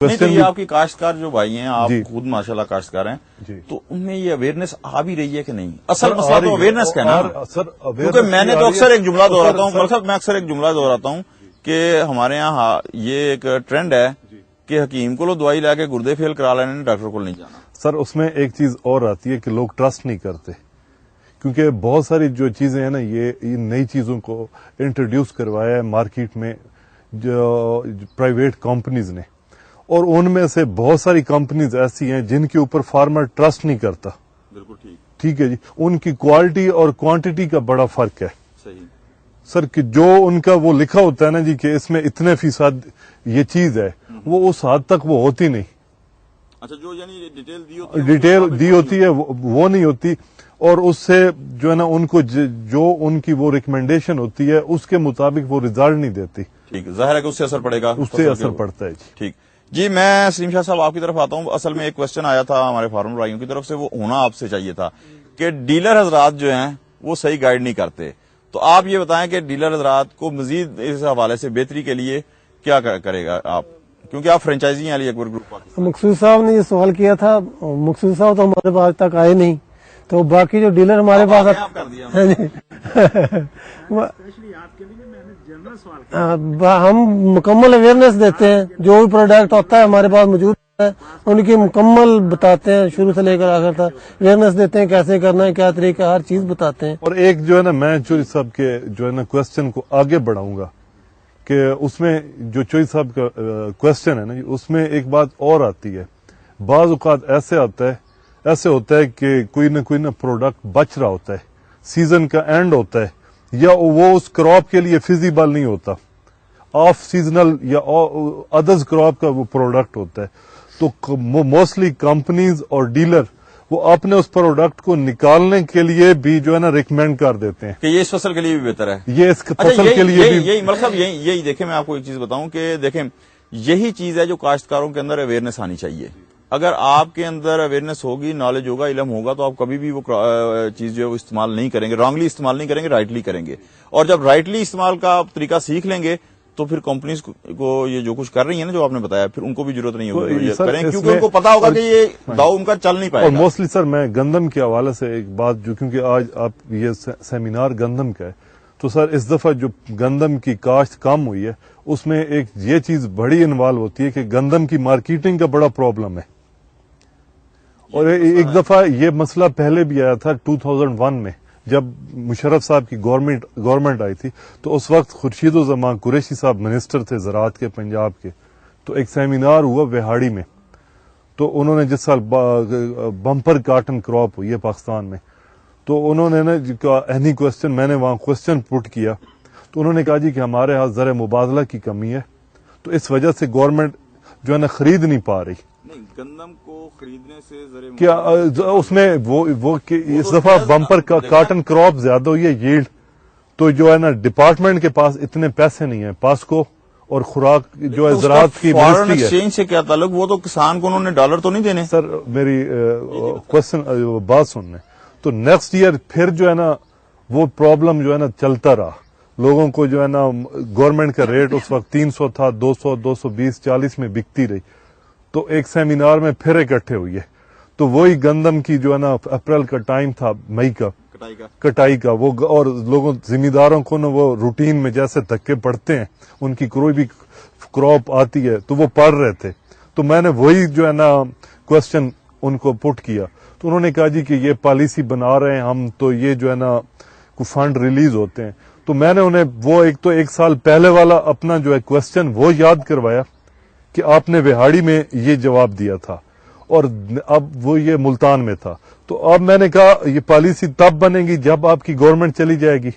نہیں تو یہ آپ کی کاشتکار جو بھائی ہیں، آپ خود ماشاءاللہ کاشتکار ہیں، تو ان میں یہ اویئرنیس آ بھی رہی ہے کہ نہیں؟ اصل مسئلہ تو اویئرنیس کا ہے نا، کیونکہ میں نے تو اکثر ایک جملہ دہراتا ہوں، میں اکثر ایک جملہ دہراتا ہوں کہ ہمارے یہاں یہ ایک ٹرینڈ ہے کہ حکیم کو لو دوائی لا کے گردے فیل کرا لینے، ڈاکٹر کو نہیں جانا۔ سر اس میں ایک چیز اور آتی ہے کہ لوگ ٹرسٹ نہیں کرتے، کیونکہ بہت ساری جو چیزیں ہیں نا، یہ نئی چیزوں کو انٹروڈیوس کروایا ہے مارکیٹ میں جو پرائیویٹ کمپنیز نے، اور ان میں سے بہت ساری کمپنیز ایسی ہیں جن کے اوپر فارمر ٹرسٹ نہیں کرتا۔ بالکل ٹھیک ہے جی، ان کی کوالٹی اور کوانٹٹی کا بڑا فرق ہے۔ صحیح سر کہ جو ان کا وہ لکھا ہوتا ہے نا جی کہ اس میں اتنے فیصد یہ چیز ہے، وہ اس حد تک وہ ہوتی نہیں۔ اچھا، جو یعنی ڈیٹیل دی ہوتی ہے وہ نہیں ہوتی، اور اس سے جو ہے نا ان کو جو ان کی وہ ریکمینڈیشن ہوتی ہے اس کے مطابق وہ ریزلٹ نہیں دیتی۔ ٹھیک، ظاہر ہے کہ اس سے اثر پڑے گا، اس سے اثر پڑتا ہے جی۔ ٹھیک جی، میں سلیم شاہ صاحب آپ کی طرف آتا ہوں۔ اصل میں ایک کوشچن آیا تھا ہمارے فارمر بھائیوں کی طرف سے، وہ ہونا آپ سے چاہیے تھا کہ ڈیلر حضرات جو ہیں وہ صحیح گائیڈ نہیں کرتے، تو آپ یہ بتائیں کہ ڈیلر حضرات کو مزید اس حوالے سے بہتری کے لیے کیا کرے گا آپ، کیونکہ آپ فرینچائزی ہیں علی اکبر گروپ پاکستان۔ مقصود صاحب نے یہ سوال کیا تھا، مقصود صاحب تو ہمارے پاس تک آئے نہیں، تو باقی جو ڈیلر ہمارے پاس ہم مکمل اویئرنیس دیتے ہیں، جو بھی پروڈکٹ ہوتا ہے ہمارے پاس موجود ہے ان کی مکمل بتاتے ہیں، شروع سے لے کر آخر تک اویئرنیس دیتے ہیں، کیسے کرنا ہے، کیا طریقہ، ہر چیز بتاتے ہیں۔ اور ایک جو ہے نا، میں چوئی صاحب کے جو ہے نا کوشچن کو آگے بڑھاؤں گا کہ اس میں جو چوئی صاحب کا کوشچن ہے نا، اس میں ایک بات اور آتی ہے، بعض اوقات ایسے ہوتا ہے کہ کوئی نہ پروڈکٹ بچ رہا ہوتا ہے، سیزن کا اینڈ ہوتا ہے، یا وہ اس کراپ کے لیے فیزیبل نہیں ہوتا، آف سیزنل یا ادرز کراپ کا وہ پروڈکٹ ہوتا ہے، تو موسٹلی کمپنیز اور ڈیلر وہ اپنے اس پروڈکٹ کو نکالنے کے لیے بھی جو ہے نا ریکمینڈ کر دیتے ہیں کہ یہ اس فصل کے لیے بھی بہتر ہے، یہ اس فصل کے لیے بھی۔ یہی مطلب یہی دیکھیں، میں آپ کو ایک چیز بتاؤں کہ دیکھیں، یہی چیز ہے جو کاشتکاروں کے اندر اویئرنیس آنی چاہیے۔ اگر آپ کے اندر اویئرنیس ہوگی، نالج ہوگا، علم ہوگا، تو آپ کبھی بھی وہ چیز جو ہے وہ استعمال نہیں کریں گے، رانگلی استعمال نہیں کریں گے، رائٹلی کریں گے، اور جب رائٹلی استعمال کا طریقہ سیکھ لیں گے تو پھر کمپنیز کو یہ جو کچھ کر رہی ہیں نا، جو آپ نے بتایا، پھر ان کو بھی ضرورت نہیں ہوگی یہ کریں، کیونکہ ان کو پتا ہوگا کہ یہ داؤ ان کا چل نہیں پائے گا۔ اور موسٹلی سر میں گندم کے حوالے سے ایک بات، جو کیونکہ آج آپ یہ سیمینار گندم کا ہے، تو سر اس دفعہ جو گندم کی کاشت کم ہوئی ہے، اس میں ایک یہ چیز بڑی انوالو ہوتی ہے کہ گندم کی مارکیٹنگ کا بڑا پرابلم ہے، اور ایک دفعہ یہ مسئلہ پہلے بھی آیا تھا 2001 میں، جب مشرف صاحب کی گورنمنٹ آئی تھی، تو اس وقت خورشید الزمان قریشی صاحب منسٹر تھے زراعت کے پنجاب کے، تو ایک سیمینار ہوا وہاڑی میں، تو انہوں نے جس سال بمپر کاٹن کراپ ہوئی ہے پاکستان میں، تو انہوں نے نا اینی کوشچن، میں نے وہاں کوشچن پٹ کیا، تو انہوں نے کہا جی کہ ہمارے ہاں زر مبادلہ کی کمی ہے، تو اس وجہ سے گورنمنٹ جو ہے نا خرید نہیں پا رہی۔ نہیں، گندم کو خریدنے سے کیا اس میں وہ اس دفعہ بمپر کاٹن کراپ زیادہ ہوئی ہے، ییلڈ، تو جو ہے نا ڈپارٹمنٹ کے پاس اتنے پیسے نہیں ہیں، پاسکو اور خوراک جو ہے زراعت کی فارن منسٹری ہے۔ ایکسچینج سے کیا تعلق؟ وہ تو کسان کو انہوں نے ڈالر تو نہیں دینے۔ سر میری کوشچن بات سننے، تو نیکسٹ ایئر پھر جو ہے نا وہ پرابلم جو ہے نا چلتا رہا، لوگوں کو جو ہے نا گورنمنٹ کا ریٹ اس وقت 300 تھا، 200، 220، 40 میں بکتی رہی، تو ایک سیمینار میں پھر اکٹھے ہوئی ہے، تو وہی گندم کی جو ہے نا اپریل کا ٹائم تھا، مئی کا کٹائی کا، وہ اور لوگوں زمینداروں کو نا وہ روٹین میں جیسے دھکے پڑتے ہیں، ان کی کوئی بھی کراپ آتی ہے تو وہ پڑھ رہے تھے، تو میں نے وہی جو ہے نا کوشچن ان کو پٹ کیا، تو انہوں نے کہا جی کہ یہ پالیسی بنا رہے ہیں ہم، تو یہ جو ہے نا فنڈ ریلیز ہوتے ہیں، تو میں نے انہیں وہ ایک سال پہلے والا اپنا جو ہے کوشچن وہ یاد کروایا کہ آپ نے وہاڑی میں یہ جواب دیا تھا، اور اب وہ یہ ملتان میں تھا، تو اب میں نے کہا یہ پالیسی تب بنے گی جب آپ کی گورنمنٹ چلی جائے گی،